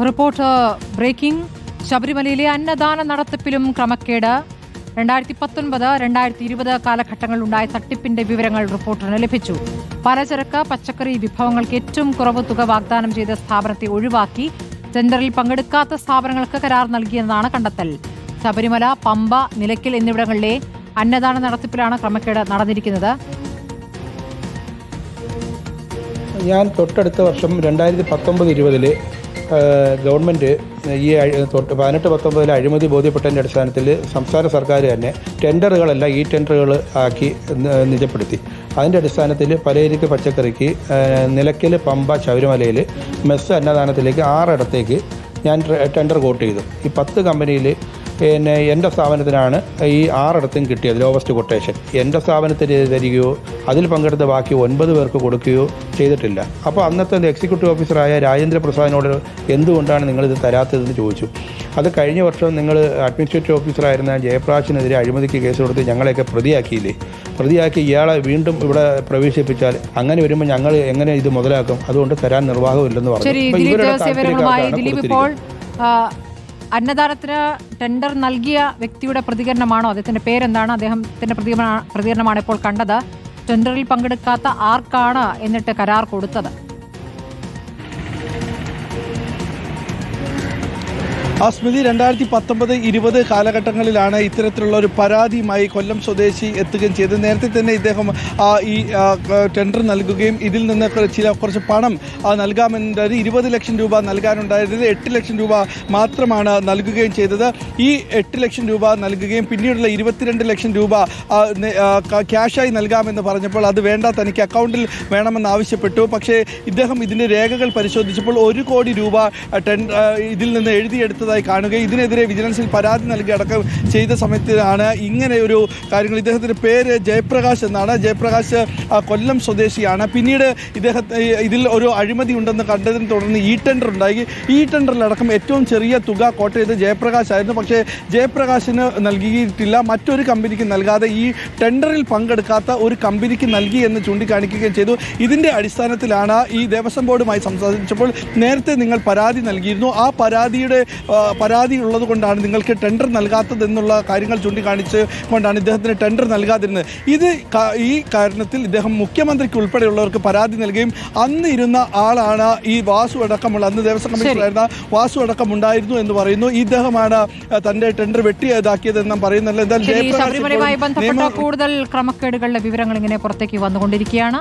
Report breaking. ശബരിമലയിലെ അന്നദാന നടത്തിപ്പിലും ക്രമക്കേട്. 2019-2020 കാലഘട്ടങ്ങളിലുണ്ടായ തട്ടിപ്പിന്റെ വിവരങ്ങൾ റിപ്പോർട്ടിന് ലഭിച്ചു. പലചരക്ക് പച്ചക്കറി വിഭവങ്ങൾക്ക് ഏറ്റവും കുറവ് തുക വാഗ്ദാനം ചെയ്ത സ്ഥാപനത്തെ ഒഴിവാക്കി ടെൻഡറിൽ പങ്കെടുക്കാത്ത സ്ഥാപനങ്ങൾക്ക് കരാർ നൽകിയെന്നാണ് കണ്ടെത്തൽ. ശബരിമല, പമ്പ, നിലയ്ക്കൽ എന്നിവിടങ്ങളിലെ അന്നദാന നടത്തിപ്പിലാണ് ക്രമക്കേട് നടന്നിരിക്കുന്നത്. ഞാൻ തൊട്ടടുത്ത വർഷം 2019-20 ഗവൺമെൻറ് ഈ 18-19 അഴിമതി ബോധ്യപ്പെട്ടതിൻ്റെ അടിസ്ഥാനത്തിൽ സംസ്ഥാന സർക്കാർ തന്നെ ടെൻഡറുകളെല്ലാം ഈ ടെൻഡറുകൾ ആക്കി നിജപ്പെടുത്തി. അതിൻ്റെ അടിസ്ഥാനത്തിൽ പലചരക്ക് പച്ചക്കറിക്ക് നിലയ്ക്കൽ, പമ്പ, ശബരിമലയിൽ മെസ്സ് അന്നദാനത്തിലേക്ക് 6 ഇടത്തേക്ക് ഞാൻ ടെൻഡർ കോട്ട് ചെയ്തു. ഈ 10 കമ്പനിയിൽ പിന്നെ എൻ്റെ സ്ഥാപനത്തിനാണ് ഈ 6 ഇടത്തും കിട്ടിയത് ലോവസ്റ്റ് കൊട്ടേഷൻ. എൻ്റെ സ്ഥാപനത്തിന് തരികയോ അതിൽ പങ്കെടുത്ത ബാക്കി 9 പേർക്ക് കൊടുക്കുകയോ ചെയ്തിട്ടില്ല. അപ്പോൾ അന്നത്തെ എക്സിക്യൂട്ടീവ് ഓഫീസറായ രാജേന്ദ്ര പ്രസാദിനോട് എന്തുകൊണ്ടാണ് നിങ്ങളിത് തരാത്തതെന്ന് ചോദിച്ചു. അത് കഴിഞ്ഞ വർഷം നിങ്ങൾ അഡ്മിനിസ്ട്രേറ്റീവ് ഓഫീസറായിരുന്ന ജയപ്രകാശിനെതിരെ അഴിമതിക്ക് കേസ് കൊടുത്ത് ഞങ്ങളെയൊക്കെ പ്രതിയാക്കിയില്ലേ? പ്രതിയാക്കി ഇയാളെ വീണ്ടും ഇവിടെ പ്രവേശിപ്പിച്ചാൽ അങ്ങനെ വരുമ്പോൾ ഞങ്ങൾ എങ്ങനെ ഇത് മുതലാക്കും? അതുകൊണ്ട് തരാൻ നിർവാഹമില്ലെന്ന് പറഞ്ഞു. അന്നദാനത്തിന് ടെൻഡർ നൽകിയ വ്യക്തിയുടെ പ്രതികരണമാണോ? അദ്ദേഹത്തിന്റെ പേരെന്താണ്? അദ്ദേഹത്തിന്റെ പ്രതികരണമാണ് ഇപ്പോൾ കണ്ടത്. ടെൻഡറിൽ പങ്കെടുക്കാത്ത ആർക്കാണ് എന്നിട്ട് കരാർ കൊടുത്തത്? സ്മൃതി, 2019-20 കാലഘട്ടങ്ങളിലാണ് ഇത്തരത്തിലുള്ള ഒരു പരാതിയുമായി കൊല്ലം സ്വദേശി എത്തുകയും ചെയ്തത്. നേരത്തെ തന്നെ ഇദ്ദേഹം ഈ ടെൻഡർ നൽകുകയും ഇതിൽ നിന്ന് കുറച്ച് പണം നൽകാമെന്നത് 20 ലക്ഷം രൂപ നൽകാനുണ്ടായിരുന്നത് 8 ലക്ഷം രൂപ മാത്രമാണ് നൽകുകയും ചെയ്തത്. ഈ 8 ലക്ഷം രൂപ നൽകുകയും പിന്നീടുള്ള 22 ലക്ഷം രൂപ ക്യാഷായി നൽകാമെന്ന് പറഞ്ഞപ്പോൾ അത് വേണ്ട, തനിക്ക് അക്കൗണ്ടിൽ വേണമെന്ന് ആവശ്യപ്പെട്ടു. പക്ഷേ ഇദ്ദേഹം ഇതിൻ്റെ രേഖകൾ പരിശോധിച്ചപ്പോൾ 1 കോടി രൂപ ഇതിൽ നിന്ന് എഴുതിയെടുത്ത് കാണുകയും ഇതിനെതിരെ വിജിലൻസിൽ പരാതി നൽകി അടക്കം ചെയ്ത സമയത്താണ് ഇങ്ങനെ ഒരു കാര്യങ്ങൾ. ഇദ്ദേഹത്തിൻ്റെ പേര് ജയപ്രകാശ് എന്നാണ്. ജയപ്രകാശ് കൊല്ലം സ്വദേശിയാണ്. പിന്നീട് ഇതിൽ ഒരു അഴിമതി ഉണ്ടെന്ന് കണ്ടതിനെ തുടർന്ന് ഈ ടെൻഡർ ഉണ്ടായി. ഈ ടെൻഡറിലടക്കം ഏറ്റവും ചെറിയ തുക കോട്ട് ചെയ്ത് ജയപ്രകാശ് ആയിരുന്നു. പക്ഷേ ജയപ്രകാശിന് നൽകിയിട്ടില്ല. മറ്റൊരു കമ്പനിക്ക് നൽകാതെ ഈ ടെൻഡറിൽ പങ്കെടുക്കാത്ത ഒരു കമ്പനിക്ക് നൽകി എന്ന് ചൂണ്ടിക്കാണിക്കുകയും ചെയ്തു. ഇതിൻ്റെ അടിസ്ഥാനത്തിലാണ് ഈ ദേവസ്വം ബോർഡുമായി സംസാരിച്ചപ്പോൾ നേരത്തെ നിങ്ങൾ പരാതി നൽകിയിരുന്നു, ആ പരാതി ഉള്ളത് കൊണ്ടാണ് നിങ്ങൾക്ക് ടെൻഡർ നൽകാത്തതെന്നുള്ള കാര്യങ്ങൾ ചൂണ്ടിക്കാണിച്ച് കൊണ്ടാണ് ഇദ്ദേഹത്തിന് ടെൻഡർ നൽകാതിരുന്നത്. ഈ കാരണത്തിൽ ഇദ്ദേഹം മുഖ്യമന്ത്രിക്ക് ഉൾപ്പെടെയുള്ളവർക്ക് പരാതി നൽകുകയും അന്ന് ഇരുന്ന ആളാണ് ഈ വാസു അടക്കമുള്ള, അന്ന് ദേവസ്വം കമ്മീഷണറായിരുന്ന വാസു അടക്കം ഉണ്ടായിരുന്നു എന്ന് പറയുന്നു. ഇദ്ദേഹമാണ് തന്റെ ടെൻഡർ വെട്ടിയതാക്കിയതെന്നും പറയുന്നില്ല. ശബരിമലയുമായി ബന്ധപ്പെട്ട കൂടുതൽ ക്രമക്കേടുകളുടെ വിവരങ്ങൾ ഇങ്ങനെ പുറത്തേക്ക് വന്നുകൊണ്ടിരിക്കുകയാണ്.